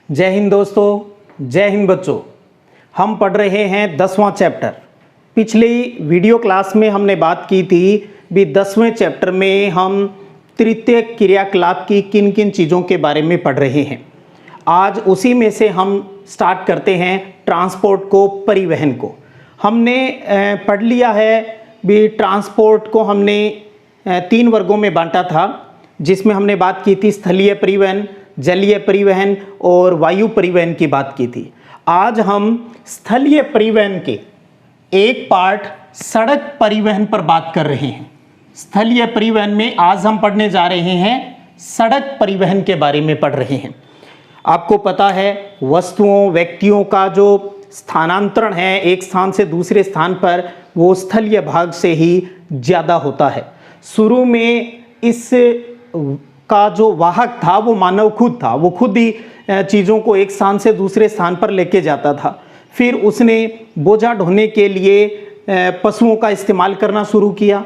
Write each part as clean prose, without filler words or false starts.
जय हिंद दोस्तों, जय हिंद बच्चों। हम पढ़ रहे हैं 10वां चैप्टर। पिछली वीडियो क्लास में हमने बात की थी भी 10वें चैप्टर में हम तृतीय क्रियाकलाप की किन किन चीज़ों के बारे में पढ़ रहे हैं। आज उसी में से हम स्टार्ट करते हैं ट्रांसपोर्ट को, परिवहन को। हमने पढ़ लिया है भी ट्रांसपोर्ट को हमने 3 वर्गों में बांटा था, जिसमें हमने बात की थी स्थलीय परिवहन, जलीय परिवहन और वायु परिवहन की बात की थी। आज हम स्थलीय परिवहन के एक पार्ट सड़क परिवहन पर बात कर रहे हैं। स्थलीय परिवहन में आज हम पढ़ने जा रहे हैं सड़क परिवहन के बारे में पढ़ रहे हैं। आपको पता है वस्तुओं, व्यक्तियों का जो स्थानांतरण है एक स्थान से दूसरे स्थान पर, वो स्थलीय भाग से ही ज़्यादा होता है। शुरू में इस का जो वाहक था वो मानव खुद था, वो खुद ही चीज़ों को एक स्थान से दूसरे स्थान पर लेके जाता था। फिर उसने बोझा ढोने के लिए पशुओं का इस्तेमाल करना शुरू किया।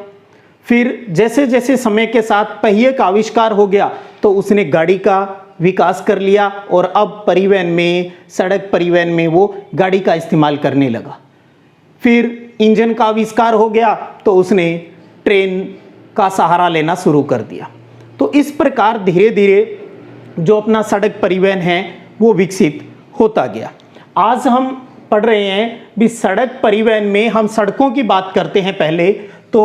फिर जैसे जैसे समय के साथ पहिए का आविष्कार हो गया तो उसने गाड़ी का विकास कर लिया और अब परिवहन में, सड़क परिवहन में वो गाड़ी का इस्तेमाल करने लगा। फिर इंजन का आविष्कार हो गया तो उसने ट्रेन का सहारा लेना शुरू कर दिया। तो इस प्रकार धीरे धीरे जो अपना सड़क परिवहन है वो विकसित होता गया। आज हम पढ़ रहे हैं भी सड़क परिवहन में हम सड़कों की बात करते हैं। पहले तो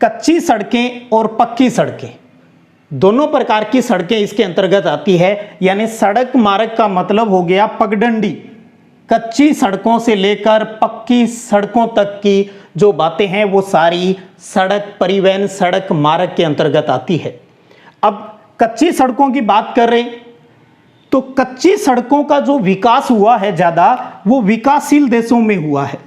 कच्ची सड़कें और पक्की सड़कें, दोनों प्रकार की सड़कें इसके अंतर्गत आती है। यानी सड़क मार्ग का मतलब हो गया पगडंडी। कच्ची सड़कों से लेकर पक्की सड़कों तक की जो बातें हैं वो सारी सड़क परिवहन, सड़क मार्ग के अंतर्गत आती है। अब कच्ची सड़कों की बात कर रहे तो कच्ची सड़कों का जो विकास हुआ है ज़्यादा, वो विकासशील देशों में हुआ है।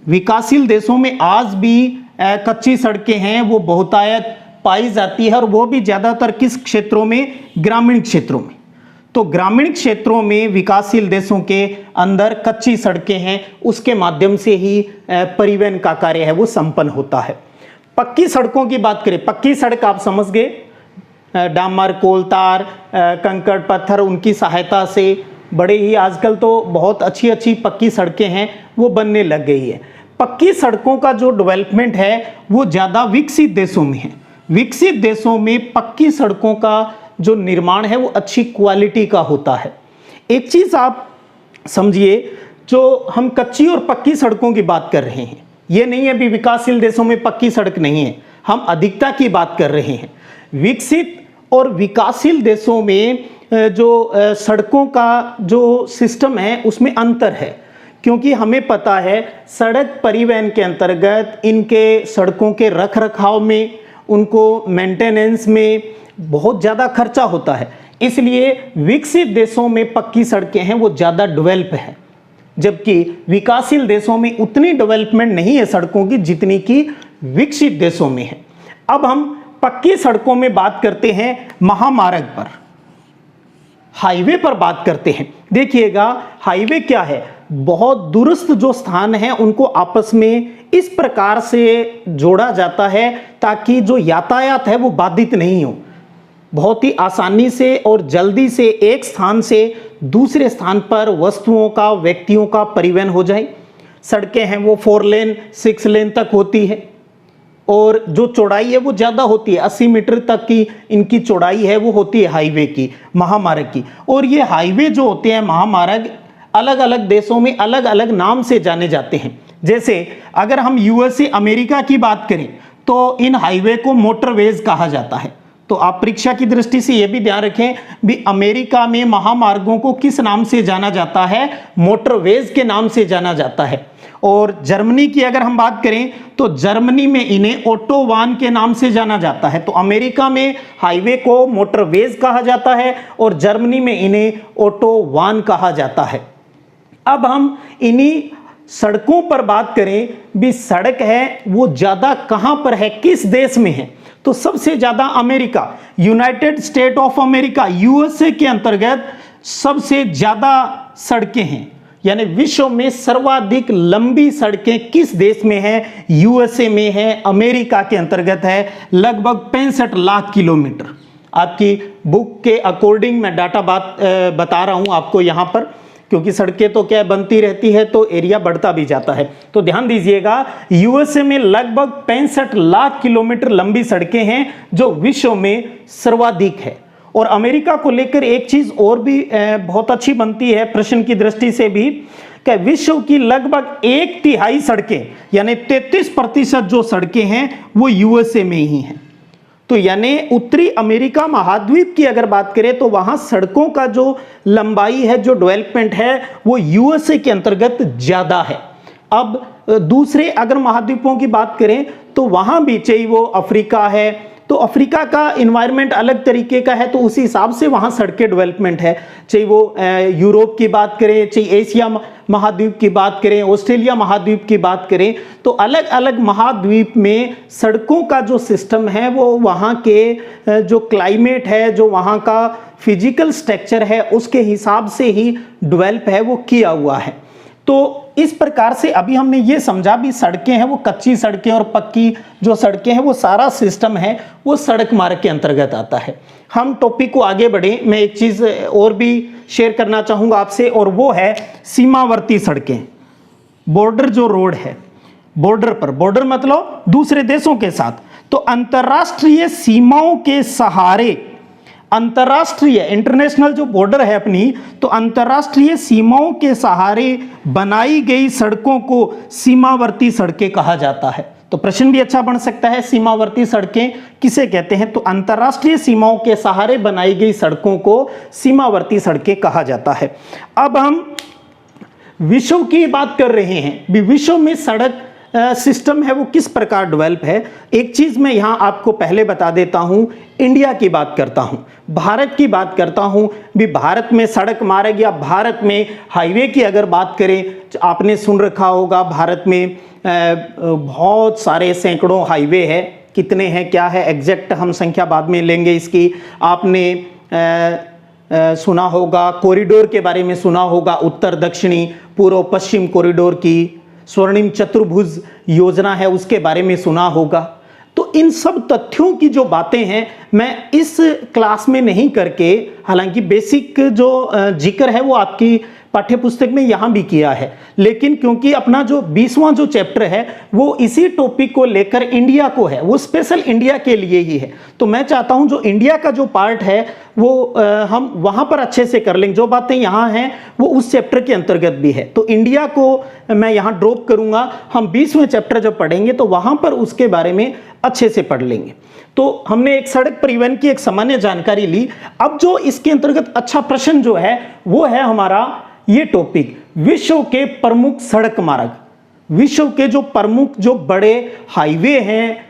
विकासशील देशों में आज भी कच्ची सड़कें हैं, वो बहुतायत पाई जाती है, और वो भी ज़्यादातर किस क्षेत्रों में? ग्रामीण क्षेत्रों में। तो ग्रामीण क्षेत्रों में विकासशील देशों के अंदर कच्ची सड़कें हैं, उसके माध्यम से ही परिवहन का कार्य है वो संपन्न होता है। पक्की सड़कों की बात करें, पक्की सड़क आप समझ गए, डामर, कोल, तार, कंकड़, पत्थर, उनकी सहायता से बड़े ही आजकल तो बहुत अच्छी अच्छी पक्की सड़कें हैं वो बनने लग गई है। पक्की सड़कों का जो डेवलपमेंट है वो ज़्यादा विकसित देशों में है। विकसित देशों में पक्की सड़कों का जो निर्माण है वो अच्छी क्वालिटी का होता है। एक चीज़ आप समझिए, जो हम कच्ची और पक्की सड़कों की बात कर रहे हैं, ये नहीं है भी विकासशील देशों में पक्की सड़क नहीं है, हम अधिकता की बात कर रहे हैं। विकसित और विकासशील देशों में जो सड़कों का जो सिस्टम है उसमें अंतर है, क्योंकि हमें पता है सड़क परिवहन के अंतर्गत इनके सड़कों के रख रखाव में, उनको मेंटेनेंस में बहुत ज़्यादा खर्चा होता है। इसलिए विकसित देशों में पक्की सड़कें हैं वो ज़्यादा डेवलप है, जबकि विकासशील देशों में उतनी डेवलपमेंट नहीं है सड़कों की जितनी कि विकसित देशों में है। अब हम पक्की सड़कों में बात करते हैं, महामार्ग पर, हाईवे पर बात करते हैं। देखिएगा हाईवे क्या है, बहुत दूरस्थ जो स्थान हैं उनको आपस में इस प्रकार से जोड़ा जाता है ताकि जो यातायात है वो बाधित नहीं हो, बहुत ही आसानी से और जल्दी से एक स्थान से दूसरे स्थान पर वस्तुओं का, व्यक्तियों का परिवहन हो जाए। सड़कें हैं वो 4 लेन 6 लेन तक होती है, और जो चौड़ाई है वो ज़्यादा होती है, 80 मीटर तक की इनकी चौड़ाई है वो होती है हाईवे की, महामार्ग की। और ये हाईवे जो होते हैं महामार्ग अलग अलग देशों में अलग अलग नाम से जाने जाते हैं। जैसे अगर हम यूएसए, अमेरिका की बात करें तो इन हाईवे को मोटरवेज कहा जाता है। तो आप परीक्षा की दृष्टि से ये भी ध्यान रखें भी अमेरिका में महामार्गों को किस नाम से जाना जाता है? मोटरवेज के नाम से जाना जाता है। और जर्मनी की अगर हम बात करें तो जर्मनी में इन्हें ऑटोबान के नाम से जाना जाता है। तो अमेरिका में हाईवे को मोटरवेज कहा जाता है और जर्मनी में इन्हें ऑटोबान कहा जाता है। अब हम इन्हीं सड़कों पर बात करें भी सड़क है वो ज़्यादा कहाँ पर है, किस देश में है? तो सबसे ज़्यादा America, United state of America, USA के अंतर्गत सबसे ज़्यादा सड़कें हैं। यानी विश्व में सर्वाधिक लंबी सड़कें किस देश में है? यूएसए में है, अमेरिका के अंतर्गत है, लगभग 65 लाख किलोमीटर। आपकी बुक के अकॉर्डिंग मैं डाटा बता रहा हूं आपको यहां पर, क्योंकि सड़कें तो क्या बनती रहती है तो एरिया बढ़ता भी जाता है। तो ध्यान दीजिएगा, यूएसए में लगभग 65 लाख किलोमीटर लंबी सड़कें हैं जो विश्व में सर्वाधिक है। और अमेरिका को लेकर एक चीज और भी बहुत अच्छी बनती है प्रश्न की दृष्टि से भी, कि विश्व की लगभग 1/3 सड़कें यानी 33% जो सड़कें हैं वो यूएसए में ही हैं। तो यानी उत्तरी अमेरिका महाद्वीप की अगर बात करें तो वहां सड़कों का जो लंबाई है, जो डेवलपमेंट है, वो यूएसए के अंतर्गत ज्यादा है। अब दूसरे अगर महाद्वीपों की बात करें तो वहां भी, चाहे वो अफ्रीका है तो अफ्रीका का इन्वायरमेंट अलग तरीके का है, तो उसी हिसाब से वहां सड़कें डेवलपमेंट है। चाहे वो यूरोप की बात करें, चाहे एशिया महाद्वीप की बात करें, ऑस्ट्रेलिया महाद्वीप की बात करें, तो अलग अलग महाद्वीप में सड़कों का जो सिस्टम है वो वहाँ के जो क्लाइमेट है, जो वहाँ का फिजिकल स्ट्रक्चर है, उसके हिसाब से ही डेवलप है, वो किया हुआ है। तो इस प्रकार से अभी हमने ये समझा भी सड़कें हैं वो कच्ची सड़कें और पक्की जो सड़कें हैं वो सारा सिस्टम है वो सड़क मार्ग के अंतर्गत आता है। हम टॉपिक को आगे बढ़े, मैं एक चीज़ और भी शेयर करना चाहूँगा आपसे, और वो है सीमावर्ती सड़कें। बॉर्डर जो रोड है, बॉर्डर पर, बॉर्डर मतलब दूसरे देशों के साथ, तो अंतर्राष्ट्रीय सीमाओं के सहारे, अंतर्राष्ट्रीय इंटरनेशनल जो बॉर्डर है अपनी, तो अंतर्राष्ट्रीय सीमाओं के सहारे बनाई गई सड़कों को सीमावर्ती सड़कें कहा जाता है। तो प्रश्न भी अच्छा बन सकता है, सीमावर्ती सड़कें किसे कहते हैं? तो अंतर्राष्ट्रीय सीमाओं के सहारे बनाई गई सड़कों को सीमावर्ती सड़कें कहा जाता है। अब हम विश्व की बात कर रहे हैं, विश्व में सड़क सिस्टम है वो किस प्रकार डेवलप है। एक चीज मैं यहां आपको पहले बता देता हूं, इंडिया की बात करता हूं, भारत की बात करता हूं। भी भारत में सड़क मार्ग या भारत में हाईवे की अगर बात करें, आपने सुन रखा होगा भारत में बहुत सारे सैकड़ों हाईवे है। कितने हैं, क्या है एग्जैक्ट हम संख्या बाद में लेंगे इसकी। आपने सुना होगा कॉरिडोर के बारे में सुना होगा, उत्तर दक्षिणी पूर्व पश्चिम कॉरिडोर की, स्वर्णिम चतुर्भुज योजना है उसके बारे में सुना होगा। तो इन सब तथ्यों की जो बातें हैं मैं इस क्लास में नहीं करके, हालांकि बेसिक जो जिक्र है वो आपकी पाठ्यपुस्तक में यहाँ भी किया है, लेकिन क्योंकि अपना जो 20वां जो चैप्टर है वो इसी टॉपिक को लेकर इंडिया को है, वो स्पेशल इंडिया के लिए ही है, तो मैं चाहता हूँ जो इंडिया का जो पार्ट है वो हम वहाँ पर अच्छे से कर लेंगे। जो बातें यहाँ हैं वो उस चैप्टर के अंतर्गत भी है, तो इंडिया को मैं यहाँ ड्रॉप करूँगा। हम 20वें चैप्टर जब पढ़ेंगे तो वहाँ पर उसके बारे में अच्छे से पढ़ लेंगे। तो हमने एक सड़क परिवहन की एक सामान्य जानकारी ली। अब जो इसके अंतर्गत अच्छा प्रश्न जो है वो है हमारा ये टॉपिक, विश्व के प्रमुख सड़क मार्ग। विश्व के जो प्रमुख जो बड़े हाईवे हैं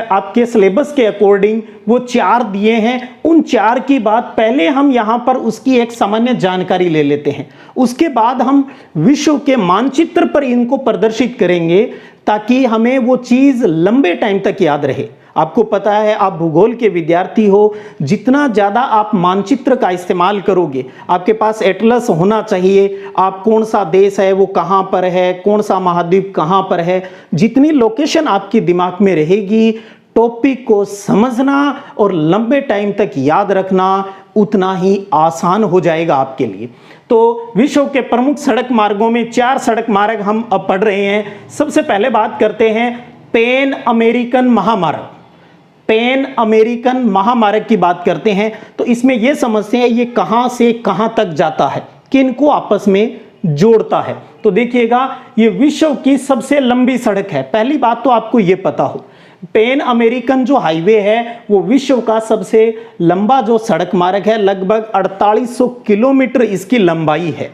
आपके सिलेबस के अकॉर्डिंग वो 4 दिए हैं। उन 4 की बात पहले हम यहाँ पर उसकी एक सामान्य जानकारी ले लेते हैं, उसके बाद हम विश्व के मानचित्र पर इनको प्रदर्शित करेंगे ताकि हमें वो चीज़ लंबे टाइम तक याद रहे। आपको पता है आप भूगोल के विद्यार्थी हो, जितना ज़्यादा आप मानचित्र का इस्तेमाल करोगे, आपके पास एटलस होना चाहिए, आप कौन सा देश है वो कहाँ पर है, कौन सा महाद्वीप कहाँ पर है, जितनी लोकेशन आपके दिमाग में रहेगी, टॉपिक को समझना और लंबे टाइम तक याद रखना उतना ही आसान हो जाएगा आपके लिए। तो विश्व के प्रमुख सड़क मार्गों में 4 सड़क मार्ग हम अब पढ़ रहे हैं। सबसे पहले बात करते हैं पैन अमेरिकन महामार्ग। पैन अमेरिकन महामार्ग की बात करते हैं तो इसमें यह समझते हैं ये कहां से कहां तक जाता है, किन को आपस में जोड़ता है। तो देखिएगा ये विश्व की सबसे लंबी सड़क है। पहली बात तो आपको ये पता हो, पैन अमेरिकन जो हाईवे है वो विश्व का सबसे लंबा जो सड़क मार्ग है, लगभग 4800 किलोमीटर इसकी लंबाई है।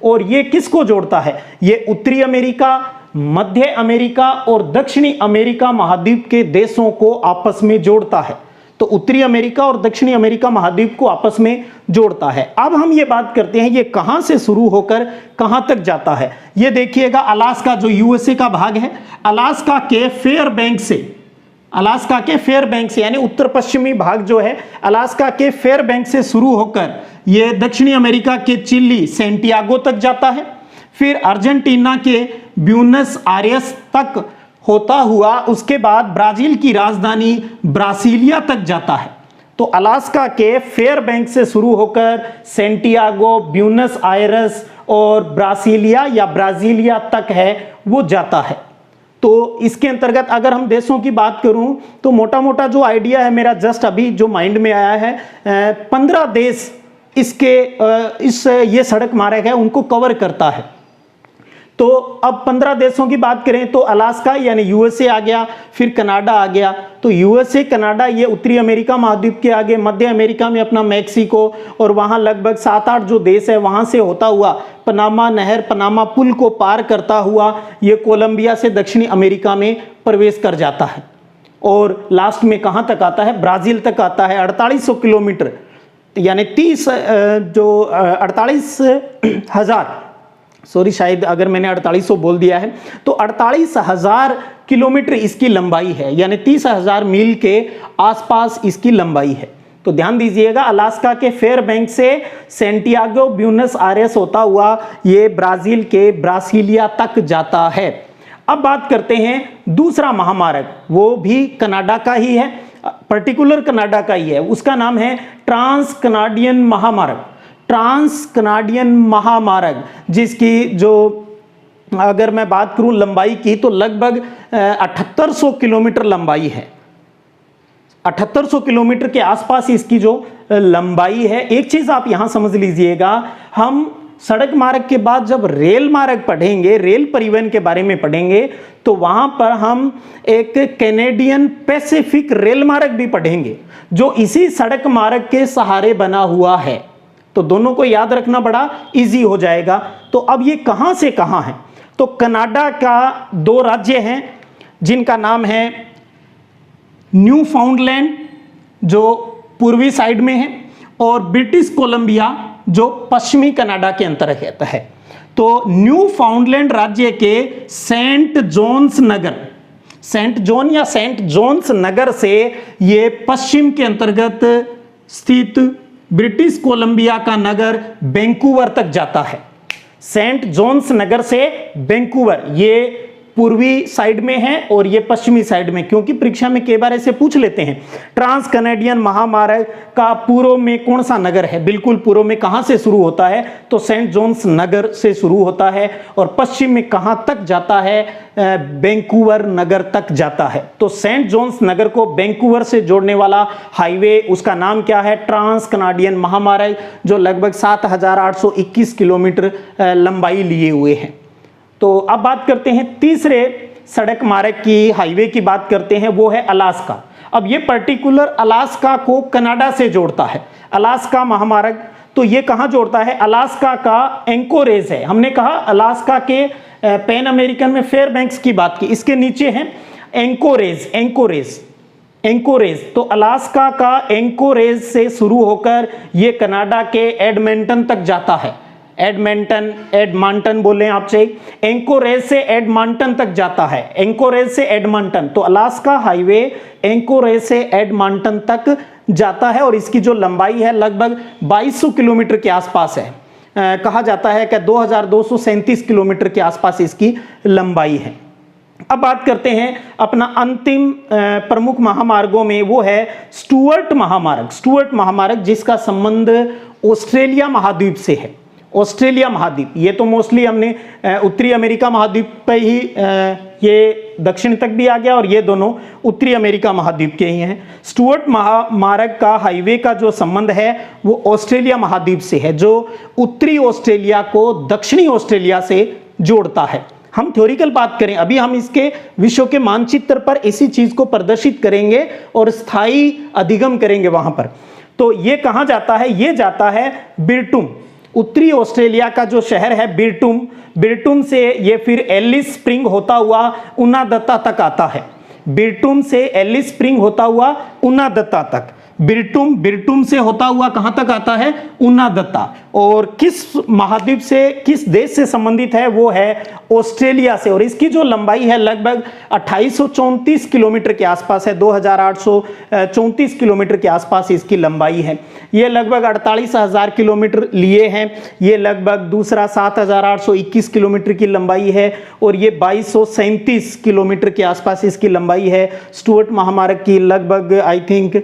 और ये किसको जोड़ता है? ये उत्तरी अमेरिका, मध्य अमेरिका और दक्षिणी अमेरिका महाद्वीप के देशों को आपस में जोड़ता है। तो उत्तरी अमेरिका और दक्षिणी अमेरिका महाद्वीप को आपस में जोड़ता है। अब हम ये बात करते हैं ये कहां से शुरू होकर कहां तक जाता है। ये देखिएगा अलास्का जो यूएसए का भाग है, अलास्का के फेयरबैंक्स से, अलास्का के फेयरबैंक्स यानी उत्तर पश्चिमी भाग जो है अलास्का के फेयरबैंक्स से शुरू होकर ये दक्षिणी अमेरिका के चिली सैंटियागो तक जाता है, फिर अर्जेंटीना के ब्यूनस आयर्स तक होता हुआ उसके बाद ब्राजील की राजधानी ब्रासिलिया तक जाता है। तो अलास्का के फेयरबैंक्स से शुरू होकर सैंटियागो, ब्यूनस आयरस और ब्रासीलिया या ब्राजीलिया तक है वो जाता है। तो इसके अंतर्गत अगर हम देशों की बात करूं तो मोटा मोटा जो आइडिया है मेरा जस्ट अभी जो माइंड में आया है, 15 देश ये सड़क मार्ग है उनको कवर करता है। तो अब 15 देशों की बात करें तो अलास्का यानी यूएसए आ गया, फिर कनाडा आ गया। तो यूएसए, कनाडा ये उत्तरी अमेरिका महाद्वीप के आगे, मध्य अमेरिका में अपना मैक्सिको और वहां लगभग 7-8 जो देश है वहां से होता हुआ पनामा नहर, पनामा पुल को पार करता हुआ ये कोलंबिया से दक्षिणी अमेरिका में प्रवेश कर जाता है और लास्ट में कहां तक आता है, ब्राजील तक आता है। 4800 किलोमीटर यानी 48,000 सॉरी, शायद अगर मैंने 4800 बोल दिया है तो 48,000 किलोमीटर इसकी लंबाई है, यानी 30,000 मील के आसपास इसकी लंबाई है। तो ध्यान दीजिएगा, अलास्का के फेयरबैंक से सैंटियागो, ब्यूनस आयरस होता हुआ ये ब्राजील के ब्रासीलिया तक जाता है। अब बात करते हैं दूसरा महामार्ग, वो भी कनाडा का ही है, पर्टिकुलर कनाडा का ही है। उसका नाम है ट्रांस कनाडियन महामार्ग। ट्रांस कनाडियन महामार्ग, जिसकी जो अगर मैं बात करूं लंबाई की तो लगभग 7800 किलोमीटर लंबाई है। 7800 किलोमीटर के आसपास इसकी जो लंबाई है। एक चीज आप यहां समझ लीजिएगा, हम सड़क मार्ग के बाद जब रेल मार्ग पढ़ेंगे, रेल परिवहन के बारे में पढ़ेंगे, तो वहां पर हम एक कैनेडियन पैसिफिक रेल मार्ग भी पढ़ेंगे जो इसी सड़क मार्ग के सहारे बना हुआ है। तो दोनों को याद रखना बड़ा इजी हो जाएगा। तो अब ये कहां से कहां है, तो कनाडा का 2 राज्य हैं जिनका नाम है न्यू फाउंडलैंड जो पूर्वी साइड में है और ब्रिटिश कोलंबिया जो पश्चिमी कनाडा के अंतर्गत है। तो न्यू फाउंडलैंड राज्य के सेंट जोन्स नगर, सेंट जॉन या सेंट जोन्स नगर से ये पश्चिम के अंतर्गत स्थित ब्रिटिश कोलंबिया का नगर वैंकूवर तक जाता है। सेंट जोन्स नगर से वैंकूवर ये पूर्वी साइड में है और ये पश्चिमी साइड में, क्योंकि परीक्षा में कई बार ऐसे पूछ लेते हैं। ट्रांस कनाडियन महामार्ग का पूर्व में कौन सा नगर है, बिल्कुल पूर्व में कहां से शुरू होता है, तो सेंट जोन्स नगर से शुरू होता है और पश्चिम में कहां तक जाता है, वैंकूवर नगर तक जाता है। तो सेंट जोन्स नगर को वैंकूवर से जोड़ने वाला हाईवे, उसका नाम क्या है, ट्रांस कनाडियन महामार्ग, जो लगभग 7821 किलोमीटर लंबाई लिए हुए हैं। तो अब बात करते हैं तीसरे सड़क मार्ग की, हाईवे की बात करते हैं, वो है अलास्का। अब ये पर्टिकुलर अलास्का को कनाडा से जोड़ता है। अलास्का महामार्ग तो ये कहां जोड़ता है, अलास्का का एंकोरेज है। हमने कहा अलास्का के पैन अमेरिकन में फेयरबैंक्स की बात की, इसके नीचे है एंकोरेज। एंकोरेज तो अलास्का का एंकोरेज से शुरू होकर ये कनाडा के एडमंटन तक जाता है। एडमंटन बोले आप चाहिए, एंकोरेज से एडमंटन तक जाता है। एंकोरेज से एडमंटन, तो अलास्का हाईवे एंकोरेज से एडमंटन तक जाता है और इसकी जो लंबाई है लगभग 2200 किलोमीटर के आसपास है। कहा जाता है कि 2237 किलोमीटर के आसपास इसकी लंबाई है। अब बात करते हैं अपना अंतिम प्रमुख महामार्गों में, वो है स्टुअर्ट महामार्ग। स्टुअर्ट महामार्ग जिसका संबंध ऑस्ट्रेलिया महाद्वीप से है। ऑस्ट्रेलिया महाद्वीप, ये तो मोस्टली हमने उत्तरी अमेरिका महाद्वीप पे ही ये दक्षिण तक भी आ गया और ये दोनों उत्तरी अमेरिका महाद्वीप के ही हैं। स्टुअर्ट महामार्ग का हाईवे का जो संबंध है वो ऑस्ट्रेलिया महाद्वीप से है, जो उत्तरी ऑस्ट्रेलिया को दक्षिणी ऑस्ट्रेलिया से जोड़ता है। हम थ्योरिकल बात करें, अभी हम इसके विश्व के मानचित्र पर इसी चीज को प्रदर्शित करेंगे और स्थायी अधिगम करेंगे वहां पर। तो ये कहां जाता है, ये जाता है बिरटुम। उत्तरी ऑस्ट्रेलिया का जो शहर है बिरटुम से ये फिर एलिस स्प्रिंग होता हुआ उनादत्ता तक आता है। बिरटुम से एलिस स्प्रिंग होता हुआ उनादत्ता तक, बिरटुम से होता हुआ कहां तक आता है, उनादत्ता। और किस महाद्वीप से, किस देश से संबंधित है, वो है ऑस्ट्रेलिया से। और इसकी जो लंबाई है लगभग 2834 किलोमीटर के आसपास है, 2834 किलोमीटर के आसपास इसकी लंबाई है। ये लगभग 48,000 किलोमीटर लिए हैं, ये लगभग दूसरा 7,821 किलोमीटर की लंबाई है और ये 2237 किलोमीटर के आसपास इसकी लंबाई है। स्टुअर्ट महामार्ग की लगभग आई थिंक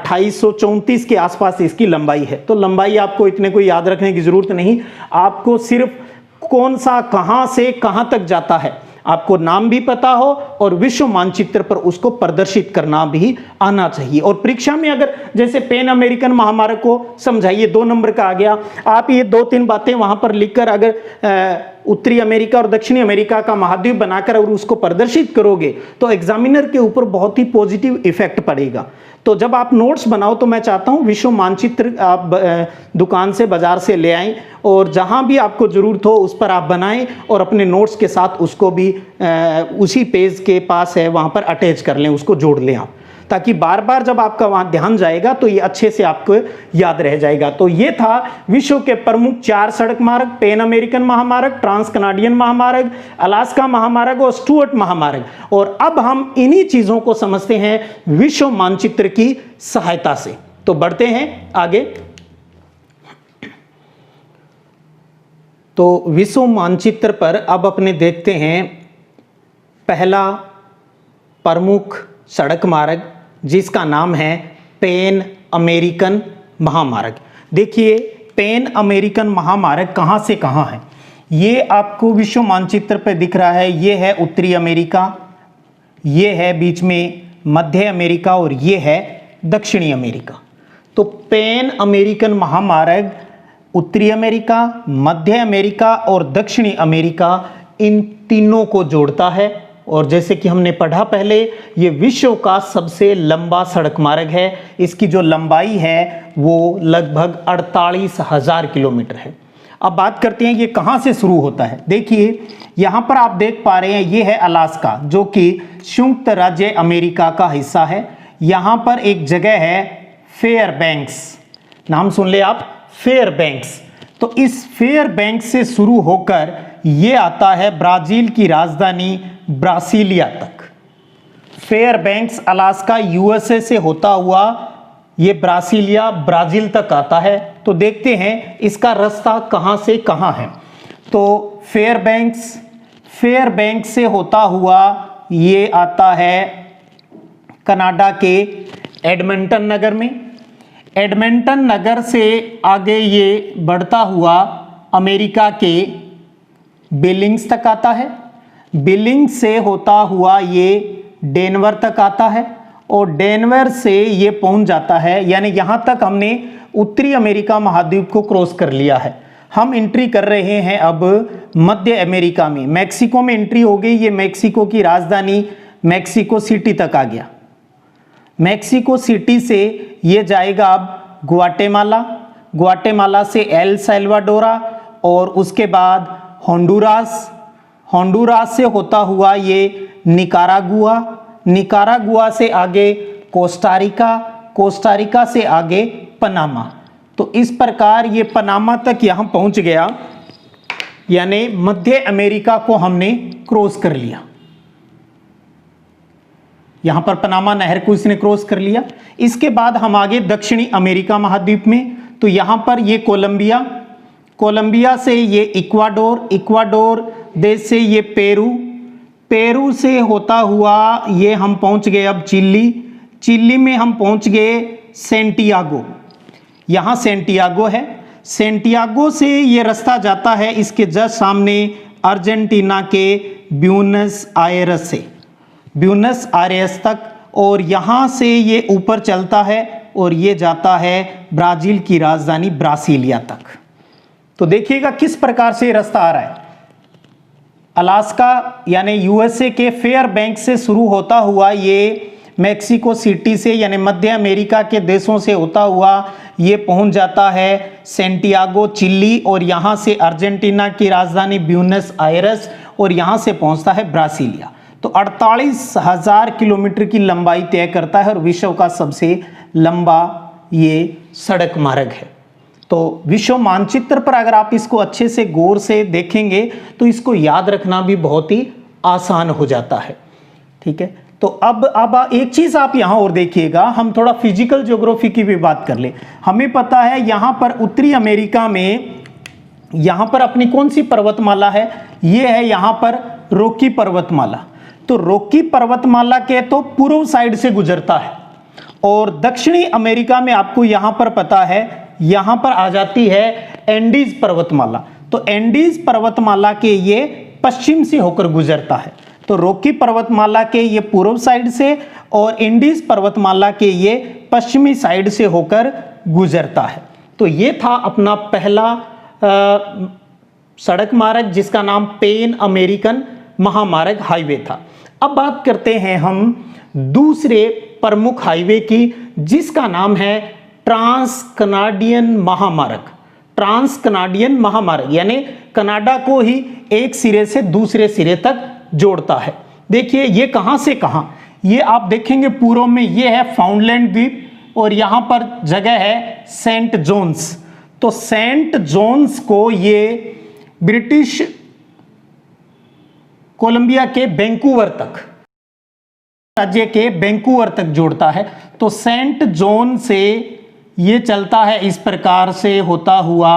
2834 के आसपास इसकी लंबाई है। तो लंबाई आपको इतने को याद रखने की जरूरत नहीं, आपको सिर्फ कौन सा कहां से कहां तक जाता है आपको नाम भी पता हो और विश्व मानचित्र पर उसको प्रदर्शित करना भी आना चाहिए। और परीक्षा में अगर जैसे पैन अमेरिकन महामार्ग को समझाइए, 2 नंबर का आ गया, आप ये 2-3 बातें वहां पर लिखकर अगर उत्तरी अमेरिका और दक्षिणी अमेरिका का महाद्वीप बनाकर और उसको प्रदर्शित करोगे तो एग्जामिनर के ऊपर बहुत ही पॉजिटिव इफेक्ट पड़ेगा। तो जब आप नोट्स बनाओ तो मैं चाहता हूं विश्व मानचित्र आप दुकान से बाजार से ले आएं और जहां भी आपको जरूरत हो उस पर आप बनाएं और अपने नोट्स के साथ उसको भी उसी पेज के पास है वहां पर अटैच कर लें, उसको जोड़ लें आप, ताकि बार बार जब आपका वहां ध्यान जाएगा तो ये अच्छे से आपको याद रह जाएगा। तो ये था विश्व के प्रमुख 4 सड़क मार्ग, पैन अमेरिकन महामार्ग, ट्रांस कनाडियन महामार्ग, अलास्का महामार्ग और स्टुअर्ट महामार्ग। और अब हम इन्हीं चीजों को समझते हैं विश्व मानचित्र की सहायता से। तो बढ़ते हैं आगे। तो विश्व मानचित्र पर अब अपने देखते हैं पहला प्रमुख सड़क मार्ग जिसका नाम है पैन अमेरिकन महामार्ग। देखिए पैन अमेरिकन महामार्ग कहाँ से कहाँ है, ये आपको विश्व मानचित्र पर दिख रहा है। ये है उत्तरी अमेरिका, ये है बीच में मध्य अमेरिका और ये है दक्षिणी अमेरिका। तो पैन अमेरिकन महामार्ग उत्तरी अमेरिका, मध्य अमेरिका और दक्षिणी अमेरिका इन तीनों को जोड़ता है। और जैसे कि हमने पढ़ा पहले, ये विश्व का सबसे लंबा सड़क मार्ग है। इसकी जो लंबाई है वो लगभग 48,000 किलोमीटर है। अब बात करते हैं ये कहाँ से शुरू होता है। देखिए यहाँ पर आप देख पा रहे हैं ये है अलास्का जो कि संयुक्त राज्य अमेरिका का हिस्सा है। यहाँ पर एक जगह है फेयरबैंक्स, नाम सुन ले आप, फेयरबैंक्स। तो इस फेयरबैंक्स से शुरू होकर ये आता है ब्राजील की राजधानी ब्रासीलिया तक। फेयरबैंक्स अलास्का यूएसए से होता हुआ ये ब्रासीलिया ब्राजील तक आता है। तो देखते हैं इसका रास्ता कहां से कहां है। तो फेयरबैंक्स से होता हुआ ये आता है कनाडा के एडमंटन नगर में। एडमंटन नगर से आगे ये बढ़ता हुआ अमेरिका के बिलिंग्स तक आता है। बिलिंग्स से होता हुआ ये डेनवर तक आता है और डेनवर से ये पहुंच जाता है, यानी यहां तक हमने उत्तरी अमेरिका महाद्वीप को क्रॉस कर लिया है। हम एंट्री कर रहे हैं अब मध्य अमेरिका में। मैक्सिको में एंट्री हो गई। ये मैक्सिको की राजधानी मैक्सिको सिटी तक आ गया। मैक्सिको सिटी से ये जाएगा अब ग्वाटेमाला, ग्वाटेमाला से एल साल्वाडोरा और उसके बाद होंडुरास, होंडुरास से होता हुआ ये निकारागुआ, निकारागुआ से आगे कोस्टारिका, कोस्टारिका से आगे पनामा। तो इस प्रकार ये पनामा तक यहाँ पहुँच गया, यानी मध्य अमेरिका को हमने क्रॉस कर लिया। यहाँ पर पनामा नहर को इसने क्रॉस कर लिया। इसके बाद हम आगे दक्षिणी अमेरिका महाद्वीप में। तो यहाँ पर ये कोलंबिया, कोलंबिया से ये इक्वाडोर, इक्वाडोर देश से ये पेरू, पेरू से होता हुआ ये हम पहुँच गए अब चिली, चिली में हम पहुँच गए सेंटियागो। यहाँ सेंटियागो है। सेंटियागो से ये रास्ता जाता है इसके जस्ट सामने अर्जेंटीना के ब्यूनस आयरस से, ब्यूनस आयरस तक, और यहाँ से ये ऊपर चलता है और ये जाता है ब्राजील की राजधानी ब्रासीलिया तक। तो देखिएगा किस प्रकार से रास्ता आ रहा है। अलास्का यानी यूएसए के फेयरबैंक्स से शुरू होता हुआ ये मैक्सिको सिटी से यानी मध्य अमेरिका के देशों से होता हुआ ये पहुंच जाता है सेंटियागो चिली, और यहाँ से अर्जेंटीना की राजधानी ब्यूनस आयरस, और यहाँ से पहुंचता है ब्रासीलिया। तो 48,000 किलोमीटर की लंबाई तय करता है और विश्व का सबसे लंबा ये सड़क मार्ग है। तो विश्व मानचित्र पर अगर आप इसको अच्छे से गौर से देखेंगे तो इसको याद रखना भी बहुत ही आसान हो जाता है। ठीक है, तो अब एक चीज आप यहां और देखिएगा, हम थोड़ा फिजिकल ज्योग्राफी की भी बात कर ले। हमें पता है यहां पर उत्तरी अमेरिका में यहां पर अपनी कौन सी पर्वतमाला है, ये है यहां पर रॉकी पर्वतमाला। तो रॉकी पर्वतमाला के तो पूर्व साइड से गुजरता है और दक्षिणी अमेरिका में आपको यहां पर पता है, यहां पर आ जाती है एंडीज पर्वतमाला। तो एंडीज पर्वतमाला के ये पश्चिम से होकर गुजरता है। तो रॉकी पर्वतमाला के ये पूर्व साइड से और इंडीज पर्वतमाला के ये पश्चिमी साइड से होकर गुजरता है। तो ये था अपना पहला सड़क मार्ग जिसका नाम पैन अमेरिकन महामार्ग हाईवे था। अब बात करते हैं हम दूसरे प्रमुख हाईवे की जिसका नाम है ट्रांस कनाडियन महामार्ग। ट्रांस कनाडियन महामार्ग यानी कनाडा को ही एक सिरे से दूसरे सिरे तक जोड़ता है। देखिए ये कहां से कहां, ये आप देखेंगे पूर्व में ये है फाउंडलैंड द्वीप और यहां पर जगह है सेंट जोन्स। तो सेंट जोन्स को ये ब्रिटिश कोलंबिया के वैंकूवर तक, राज्य के वैंकूवर तक जोड़ता है। तो सेंट जोन से ये चलता है इस प्रकार से होता हुआ,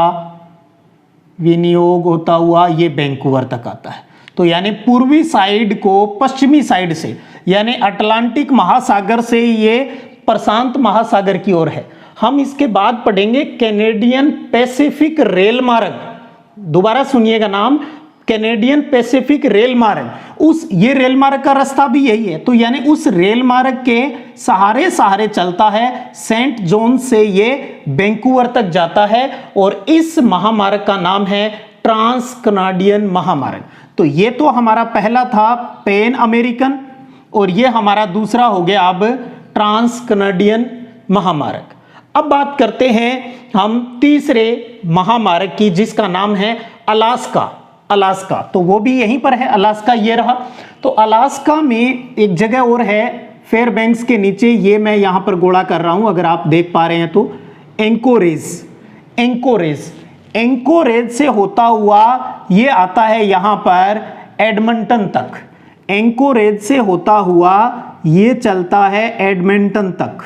विनियोग होता हुआ ये वैंकूवर तक आता है। तो यानी पूर्वी साइड को पश्चिमी साइड से यानी अटलांटिक महासागर से ये प्रशांत महासागर की ओर है। हम इसके बाद पढ़ेंगे कैनेडियन पैसिफिक रेल मार्ग। दोबारा सुनिएगा नाम, कैनेडियन पैसिफिक रेल मार्ग। उस ये रेल मार्ग का रास्ता भी यही है। तो यानी उस रेल मार्ग के सहारे सहारे चलता है, सेंट जोन से ये वैंकूवर तक जाता है और इस महामार्ग का नाम है ट्रांस कनाडियन महामार्ग। तो ये तो हमारा पहला था पैन अमेरिकन और ये हमारा दूसरा हो गया अब ट्रांस कनाडियन महामार्ग। अब बात करते हैं हम तीसरे महामार्ग की जिसका नाम है अलास्का। अलास्का तो वो भी यहीं पर है, अलास्का ये रहा। तो अलास्का में एक जगह और है फेयरबैंक्स के नीचे, ये मैं यहां पर गोला कर रहा हूं अगर आप देख पा रहे हैं तो, एंकोरेज। एंकोरेज एंकोरेज से होता हुआ ये आता है यहां पर एडमंटन तक। एंकोरेज से होता हुआ ये चलता है एडमंटन तक।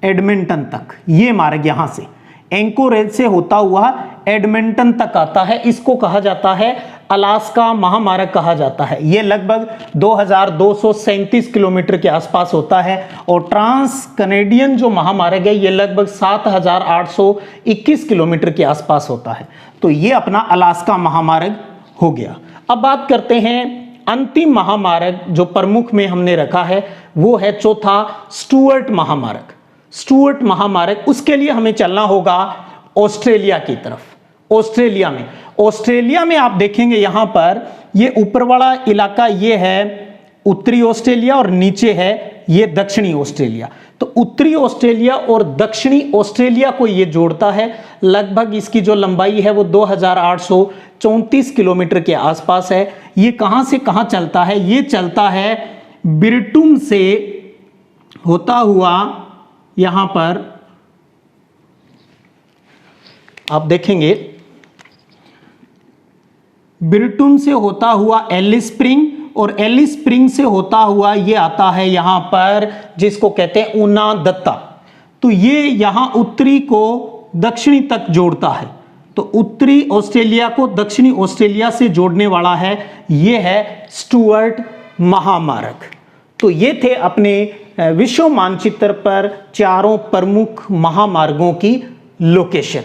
एडमंटन तक ये मार्ग यहां से एंकोरेज से होता हुआ एडमंटन तक आता है। इसको कहा जाता है अलास्का महामार्ग कहा जाता है। ये लगभग 2237 किलोमीटर के आसपास होता है और ट्रांस कनेडियन जो महामार्ग है ये लगभग 7821 किलोमीटर के आसपास होता है। तो ये अपना अलास्का महामार्ग हो गया। अब बात करते हैं अंतिम महामार्ग जो प्रमुख में हमने रखा है वो है चौथा स्टुअर्ट महामार्ग। स्टुअर्ट महामार्ग, उसके लिए हमें चलना होगा ऑस्ट्रेलिया की तरफ। ऑस्ट्रेलिया में आप देखेंगे यहां पर ये ऊपर वाला इलाका ये है उत्तरी ऑस्ट्रेलिया और नीचे है ये दक्षिणी ऑस्ट्रेलिया। तो उत्तरी ऑस्ट्रेलिया और दक्षिणी ऑस्ट्रेलिया को ये जोड़ता है। लगभग इसकी जो लंबाई है वो 2834 किलोमीटर के आसपास है। ये कहां से कहां चलता है? ये चलता है ब्रिटुम से होता हुआ, यहां पर आप देखेंगे ब्रिटुम से होता हुआ एलिस स्प्रिंग और एलिस स्प्रिंग से होता हुआ ये आता है यहां पर जिसको कहते हैं ऊना दत्ता। तो ये यहां उत्तरी को दक्षिणी तक जोड़ता है। तो उत्तरी ऑस्ट्रेलिया को दक्षिणी ऑस्ट्रेलिया से जोड़ने वाला है, ये है स्टुअर्ट महामार्ग। तो ये थे अपने विश्व मानचित्र पर चारों प्रमुख महामार्गों की लोकेशन।